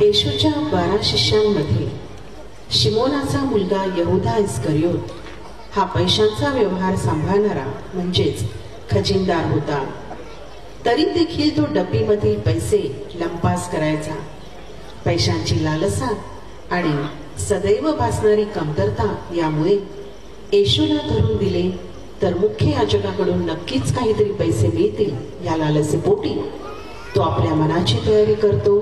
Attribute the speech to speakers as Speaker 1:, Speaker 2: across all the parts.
Speaker 1: येशूच्या 12 शिष्यांमध्ये शिमोनाचा मुलगा यहुदा इस्करियोत हा पैशांचा व्यवहार सांभाळणारा म्हणजेच खजिनदार होता. तरी देखील तो डब्बीमधील पैसे लंपास करायचा. पैशांची लालसा आणि सदैव भासणारी कमतरता यामुळे येशूला धरून दिले तर मुख्य याजकाकडून नक्कीच काहीतरी पैसे मिळतील या लालसेपोटी तो आपल्या मनाची तयारी करतो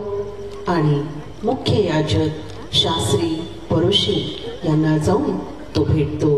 Speaker 1: आणि मुख्य याजक, शास्त्री, परोशी यांना जाऊन तो भेटतो.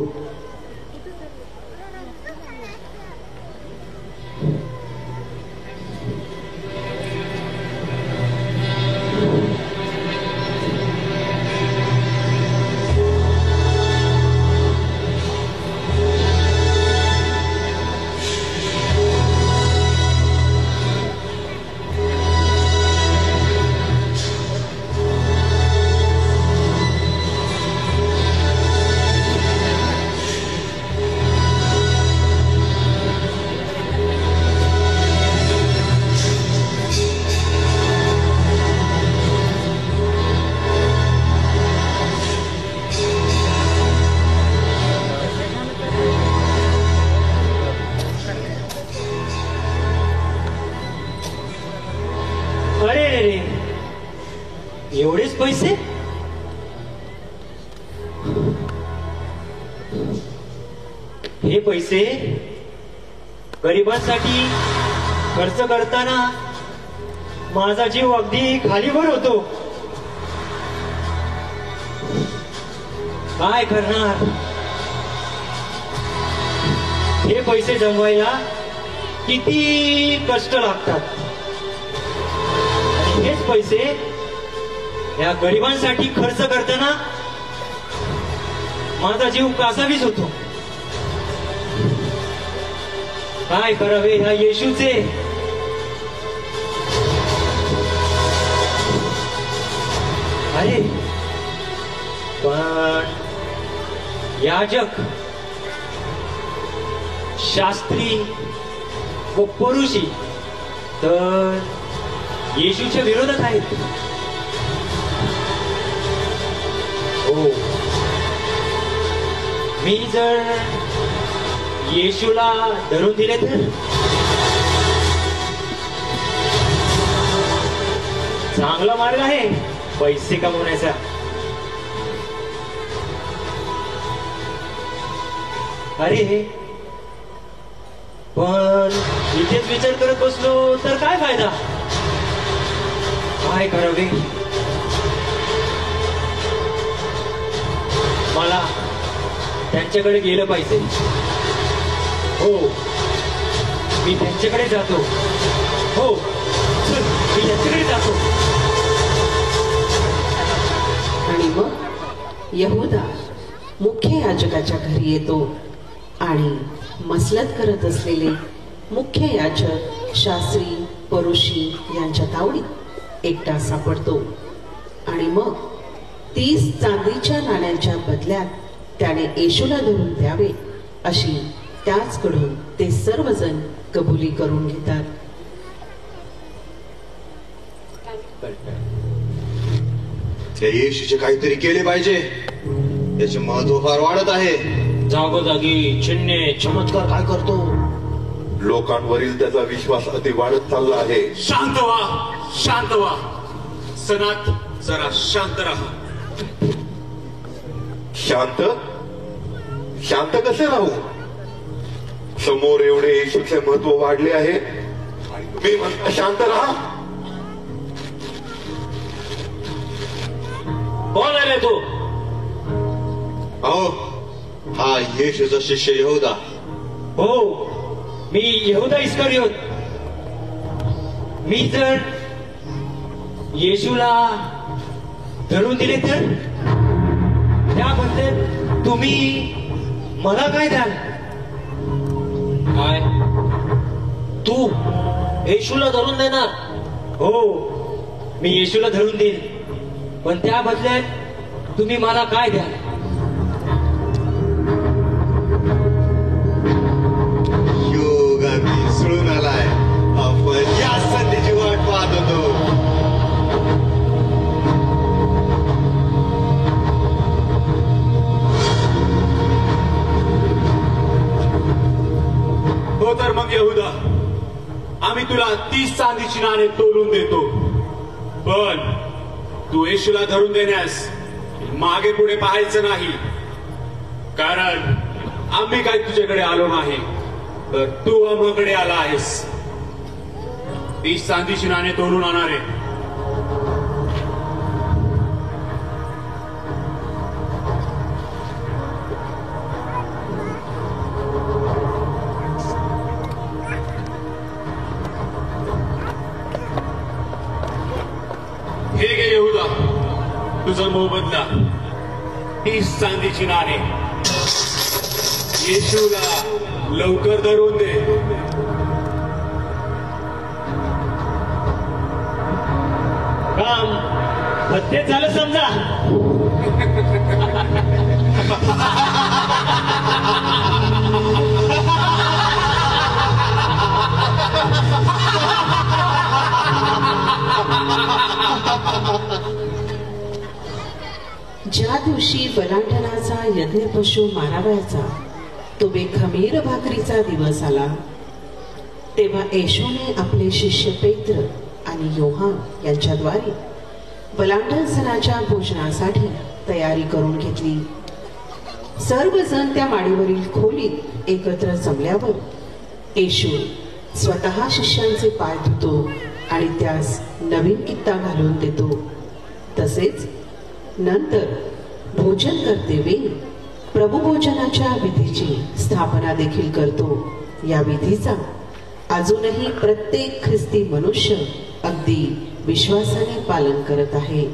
Speaker 2: एवढेच पैसे? हे पैसे गरिबांसाठी खर्च करताना माझा जीव अगदी खालीवर होतो. काय करणार? हे पैसे जमवायला किती कष्ट लागतात. आणि हेच पैसे या गरिबांसाठी खर्च करताना माझा जीव कासावीस होतो. काय करावे ह्या येशूचे? अरे पण याजक, शास्त्री व परुषी तर येशूच्या विरोधात आहेत. हो, मी जर येशूला धरून दिले तर चांगला मार्ग आहे पैसे कमवण्याचा. अरे पण इथेच विचार करत बसलो तर काय फायदा? काय करावे? मला त्यांच्याकडे गेलं पाहिजे. हो, मी त्यांच्याकडे जातो. हो, मी त्यांच्याकडे जातो.
Speaker 1: आणि मग यहुदा मुख्य याजकाच्या घरी येतो आणि मसलत करत असलेले मुख्य याजक, शास्त्री, परोशी यांच्या तावडीत एकटा सापडतो. आणि मग 30 चांदीच्या नाण्यांच्या बदल्यात त्याने येशूला धरून द्यावे अशी त्याचकडून ते सर्वजण कबुली करून घेतात.
Speaker 3: त्या येशूचे काहीतरी केले पाहिजे. त्याचे महत्व फार वाढत आहे.
Speaker 2: जागोजागी चिन्हे चमत्कार काय करतो.
Speaker 3: लोकांवरील त्याचा विश्वास अति वाढत चालला आहे.
Speaker 4: शांत व्हा, शांत व्हा. सनात जरा शांत राहा.
Speaker 3: शांत? शांत कसे राहू? समोर एवढे येशूचे महत्व वाढले आहे. मी म्हणतो शांत राहा.
Speaker 2: कोण आहे तू?
Speaker 3: अहो, हा येशूचा शिष्य यहुदा.
Speaker 2: हो, मी यहुदा इस्करियोत. मी जर येशूला धरून दिले तर त्याबद्दल तुम्ही मला काय द्याल? काय? तू येशूला धरून देणार? हो, मी येशूला धरून देईन. पण त्या बदल्यात तुम्ही मला काय द्याल?
Speaker 3: योगांनी सुळून आलाय. आपण या संधीची वाट पाहत होतो.
Speaker 4: चांदीची नाणे तोलून देतो, पण तू येशूला धरून देण्यास मागे पुढे पाहायचं नाही, कारण आम्ही काय तुझ्याकडे आलो नाही, तर तू आम्हाकडे आला आहेस. 30 चांदीची नाणे तोलून आणणारे. हे घे येहुदा, तुझा मोबदला. 30 चांदीची नाणे. येशूला लवकर धरून दे.
Speaker 2: काम फत्ते झालं समजा.
Speaker 1: ज्या दिवशी बलांडनाचा यज्ञ पशु मारावयाचा तो बेखमीर भाकरीचा दिवस आला, तेव्हा येशूने आपले शिष्य पेत्र आणि योहान यांच्याद्वारे बलांडन सणाच्या भोजनासाठी तयारी करून घेतली. सर्वजण त्या माडीवरील खोलीत एकत्र जमल्यावर येशू स्वतः शिष्यांचे पाय धुतो आणि त्यास नवीन कित्ता घालून देतो. तसेच नंतर भोजन करतेवेळी प्रभुभोजनाच्या विधीची स्थापना देखील करतो. या विधीचा अजूनही प्रत्येक ख्रिस्ती मनुष्य अगदी विश्वासाने पालन करत आहे.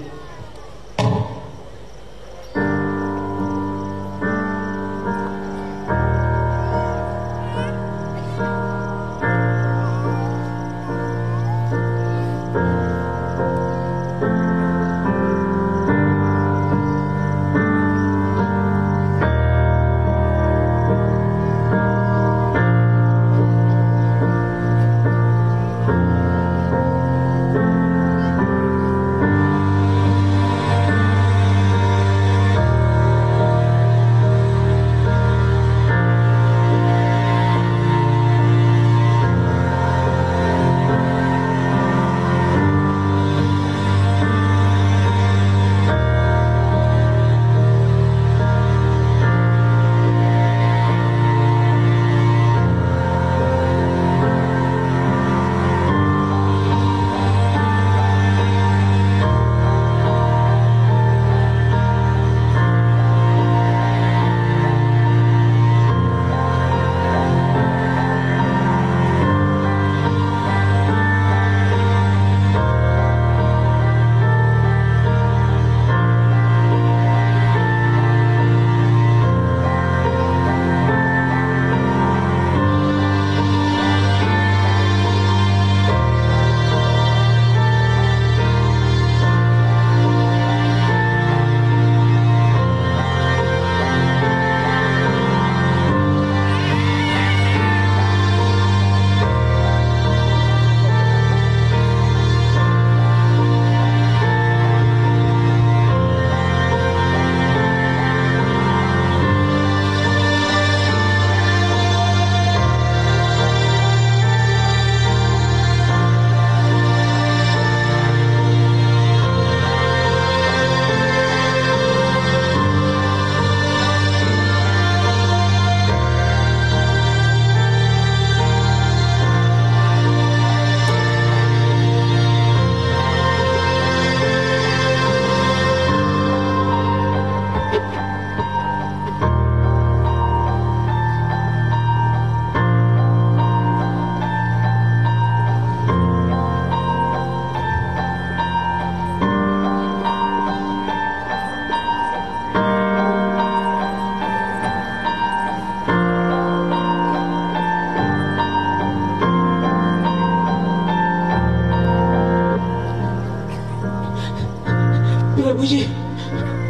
Speaker 5: प्रभूजी,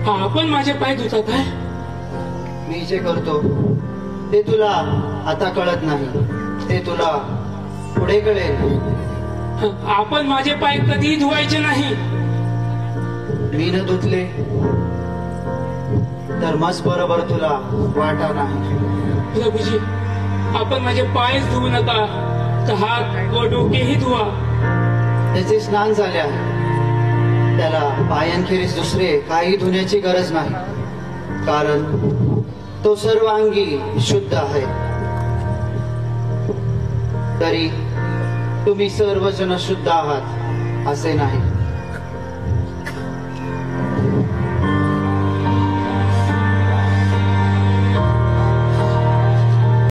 Speaker 5: आपण माझे पाय धुता काय?
Speaker 6: मी जे करतो ते तुला आता कळत नाही, ते तुला पुढे कळेल.
Speaker 5: आपण माझे पाय कधीही धुवायचे नाही.
Speaker 6: मी न धुतले तर मस्त बरोबर तुला वाटा नाही.
Speaker 5: प्रभूजी, आपण माझे पायच धुवू नका, तर हात व डोकेही धुवा.
Speaker 6: त्याचे स्नान झाले आहे. त्याला पायांखेरीज दुसरे काही धुण्याची गरज नाही, कारण तो सर्वांगी शुद्ध आहे. तरी तुम्ही सर्वजण शुद्ध आहात असे नाही.